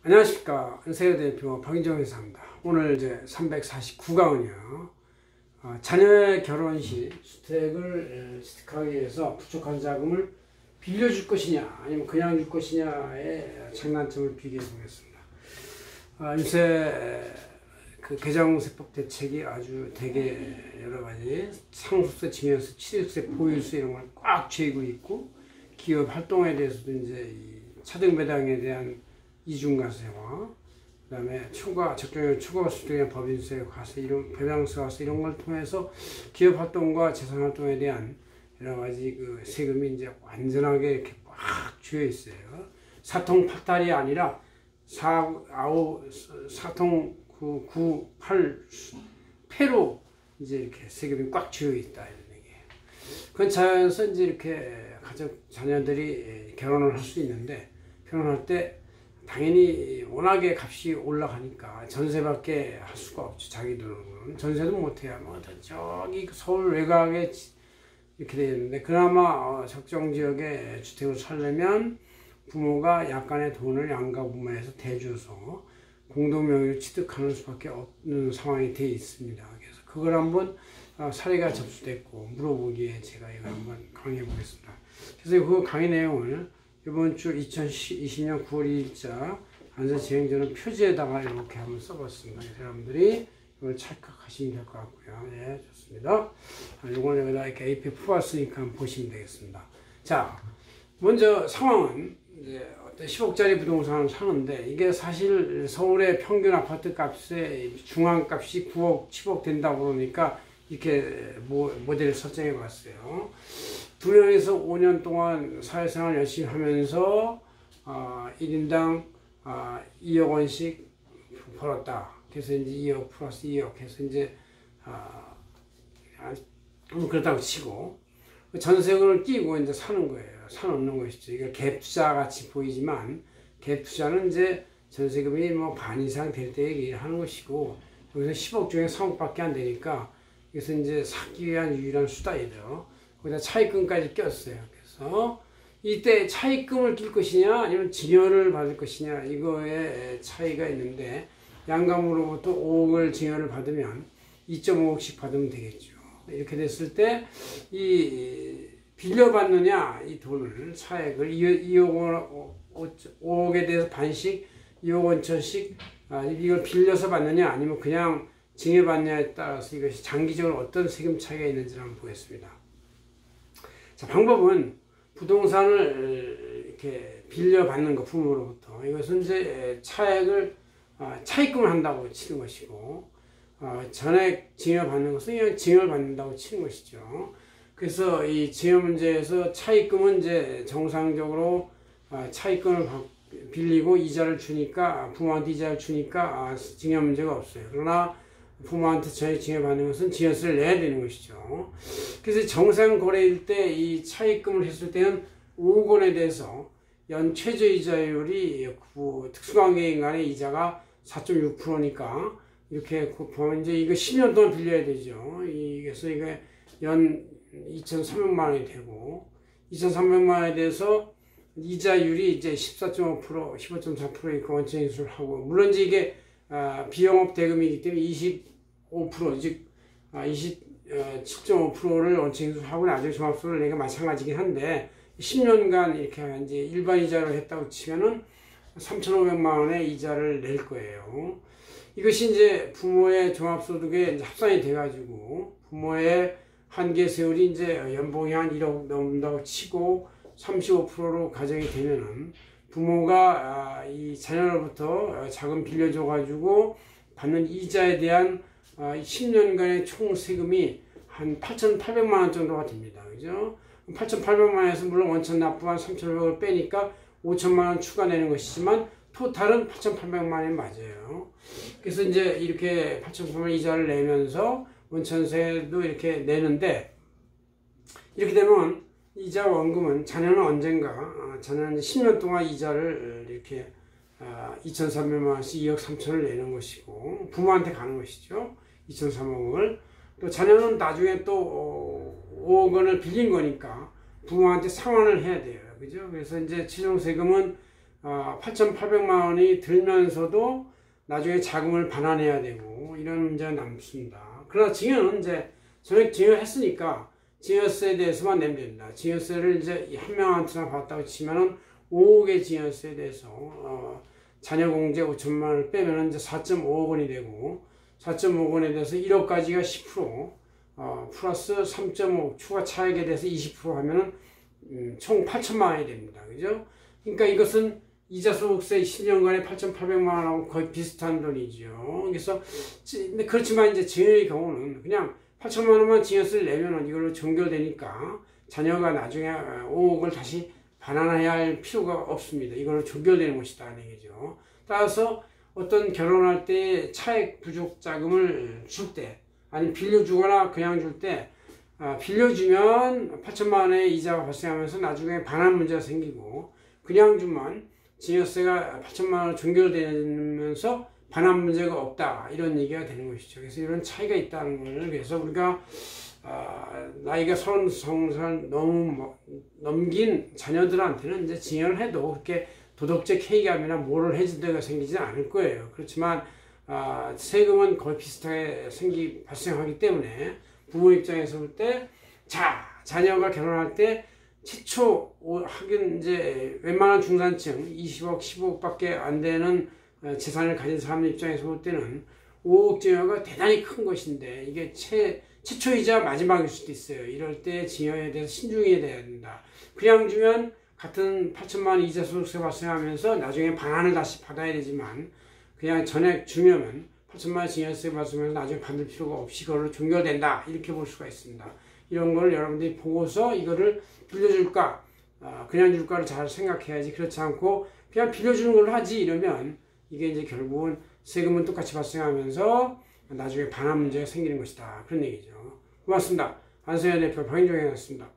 안녕하십니까. 은세여 대표 박인정 회사입니다. 오늘 이제 349강은요. 자녀의 결혼시 주택을 취득하기 위해서 부족한 자금을 빌려줄 것이냐 아니면 그냥 줄 것이냐의 장단점을 비교해 보겠습니다. 요새 그 개정세법 대책이 아주 되게 여러가지 상속세, 증여세, 취득세, 보유세 이런 걸 꽉 쥐고 있고, 기업 활동에 대해서도 이제 이 차등배당에 대한 이중과세와 그 다음에 적정액 초과수에 대한 법인세, 과세, 이런 배당세, 과세 이런 걸 통해서 기업 활동과 재산 활동에 대한 여러 가지 그 세금이 이제 완전하게 이렇게 꽉 쥐어 있어요. 사통팔달이 아니라 사통 9, 8 패로 이제 이렇게 세금이 꽉 쥐어 있다 이런 얘기예요. 그건 자연서 이제 이렇게 자녀들이 결혼을 할 수 있는데, 결혼할 때 당연히 워낙에 값이 올라가니까 전세밖에 할 수가 없죠. 자기들은 전세도 못해야 뭐 저기 서울 외곽에 이렇게 되어 있는데, 그나마 적정 지역에 주택을 살려면 부모가 약간의 돈을 양가 부모에서 대줘서 공동명의로 취득하는 수밖에 없는 상황이 되어 있습니다. 그래서 그걸 한번 사례가 접수됐고 물어보기에 제가 이거 한번 강의해 보겠습니다. 그래서 그 강의 내용을 이번 주 2020년 9월 2일자 안전시행자는 표지에다가 이렇게 한번 써봤습니다. 여러분들이 이걸 찰칵하시면 될 것 같고요. 네, 좋습니다. 이걸 여기다 이렇게 A4 풀었으니까 한번 보시면 되겠습니다. 자, 먼저 상황은 이제 어떤 10억짜리 부동산을 사는데, 이게 사실 서울의 평균 아파트 값의 중앙값이 9억, 10억 된다고 그러니까 이렇게 모델을 설정해 봤어요. 2명에서 5년 동안 사회생활 열심히 하면서 1인당 2억 원씩 벌었다. 그래서 이제 2억 플러스 2억 해서 이제 그렇다고 치고 전세금을 끼고 이제 사는 거예요. 사놓는 것이죠. 이게 갭투자 같이 보이지만, 갭투자는 이제 전세금이 뭐 반 이상 될 때 얘기를 하는 것이고, 여기서 10억 중에 3억밖에 안 되니까 그래서 이제 사기 위한 유일한 수단이죠. 거기다 차입금까지 꼈어요. 그래서 이때 차입금을 낄 것이냐 아니면 증여를 받을 것이냐, 이거에 차이가 있는데, 양가무로부터 5억을 증여를 받으면 2.5억씩 받으면 되겠죠. 이렇게 됐을 때 이 빌려받느냐, 이 돈을, 차액을 5억에 대해서 반씩 2억 원천씩 이걸 빌려서 받느냐 아니면 그냥 증여받느냐에 따라서 이것이 장기적으로 어떤 세금 차이가 있는지를 한번 보겠습니다. 자, 방법은 부동산을 이렇게 빌려받는 거, 부모로부터. 이것은 이제 차입금을 한다고 치는 것이고, 전액 증여받는 것은 그냥 증여를 받는다고 치는 것이죠. 그래서 이 증여 문제에서 차입금은 이제 정상적으로 차입금을 빌리고 이자를 주니까, 부모한테 이자를 주니까 증여 문제가 없어요. 그러나 부모한테 전액 증여받는 것은 증여세를 내야 되는 것이죠. 그래서 정상 거래일 때 이 차입금을 했을 때는 5억 원에 대해서 연 최저이자율이 특수관계인간의 이자가 4.6%니까 이렇게 보면 이제 이거 10년 동안 빌려야 되죠. 그래서 이게 연 2,300만 원이 되고, 2,300만 원에 대해서 이자율이 이제 14.5%, 15.4%니까 원천 인수를 하고, 물론 이제 이게 비영업 대금이기 때문에 25%, 즉 27.5%를 원천 인수를 하고 나중에 종합소득을 내가 마찬가지긴 한데, 10년간 이렇게 이제 일반 이자를 했다고 치면은 3,500만 원의 이자를 낼 거예요. 이것이 이제 부모의 종합소득에 이제 합산이 돼가지고, 부모의 한계 세율이 이제 연봉이 한 1억 넘는다고 치고 35%로 가정이 되면은, 부모가 이 자녀로부터 자금 빌려줘가지고 받는 이자에 대한 10년간의 총 세금이 한 8,800만 원 정도가 됩니다. 그죠? 8,800만 원에서 물론 원천 납부한 3,500을 빼니까 5천만 원 추가 내는 것이지만, 토탈은 8,800만 원이 맞아요. 그래서 이제 이렇게 8,800만 원 이자를 내면서 원천세도 이렇게 내는데, 이렇게 되면 이자 원금은 자녀는 언젠가, 자녀는 10년 동안 이자를 이렇게 2,300만 원씩 2억 3천을 내는 것이고, 부모한테 가는 것이죠. 2,300억을. 또 자녀는 나중에 또 5억 원을 빌린 거니까 부모한테 상환을 해야 돼요. 그죠? 그래서 이제 최종 세금은 8,800만 원이 들면서도 나중에 자금을 반환해야 되고 이런 문제가 남습니다. 그러나 증여는 이제 전액 증여했으니까 증여세에 대해서만 내면 됩니다. 증여세를 이제 한 명한테나 받았다고 치면은 5억의 증여세에 대해서 자녀 공제 5천만 원을 빼면은 이제 4.5억 원이 되고 4.5억 원에 대해서 1억까지가 10% 플러스 3.5 추가 차액에 대해서 20% 하면은 총 8천만 원이 됩니다. 그죠? 그러니까 이것은 이자 소득세 10년간에 8,800만 원하고 거의 비슷한 돈이죠. 그래서 근데 그렇지만 이제 증여의 경우는 그냥 8천만 원만 증여세를 내면은 이걸로 종결되니까 자녀가 나중에 5억을 다시 반환해야 할 필요가 없습니다. 이걸로 종결되는 것이다 하는 얘기죠. 따라서 어떤 결혼할 때 차액 부족 자금을 줄 때 아니면 빌려주거나 그냥 줄 때 빌려주면 8천만 원의 이자가 발생하면서 나중에 반환 문제가 생기고 그냥 주면 증여세가 8천만 원 종결되면서 반환 문제가 없다 이런 얘기가 되는 것이죠. 그래서 이런 차이가 있다는 걸 그래서 우리가 나이가 30살 넘긴 자녀들한테는 이제 증여를 해도 그렇게 도덕적 해이감이나 모럴 해지대가 생기지는 않을 거예요. 그렇지만 세금은 거의 비슷하게 발생하기 때문에 부모 입장에서 볼 때 자녀가 결혼할 때 최초 하긴 이제 웬만한 중산층 20억, 15억밖에 안 되는 재산을 가진 사람 입장에서 볼 때는 5억 증여가 대단히 큰 것인데 이게 최초이자 마지막일 수도 있어요. 이럴 때 증여에 대해서 신중해야 된다. 그냥 주면 같은 8천만 원 이자 소득세 발생하면서 나중에 반환을 다시 받아야 되지만 그냥 전액 주면 8천만 원 증여세 발생하면서 나중에 받을 필요가 없이 그걸로 종결된다. 이렇게 볼 수가 있습니다. 이런 걸 여러분들이 보고서 이거를 빌려줄까 그냥 줄까를 잘 생각해야지. 그렇지 않고 그냥 빌려주는 걸로 하지 이러면 이게 이제 결국은 세금은 똑같이 발생하면서 나중에 반환 문제가 생기는 것이다. 그런 얘기죠. 고맙습니다. 안성현 대표 박인종이었습니다.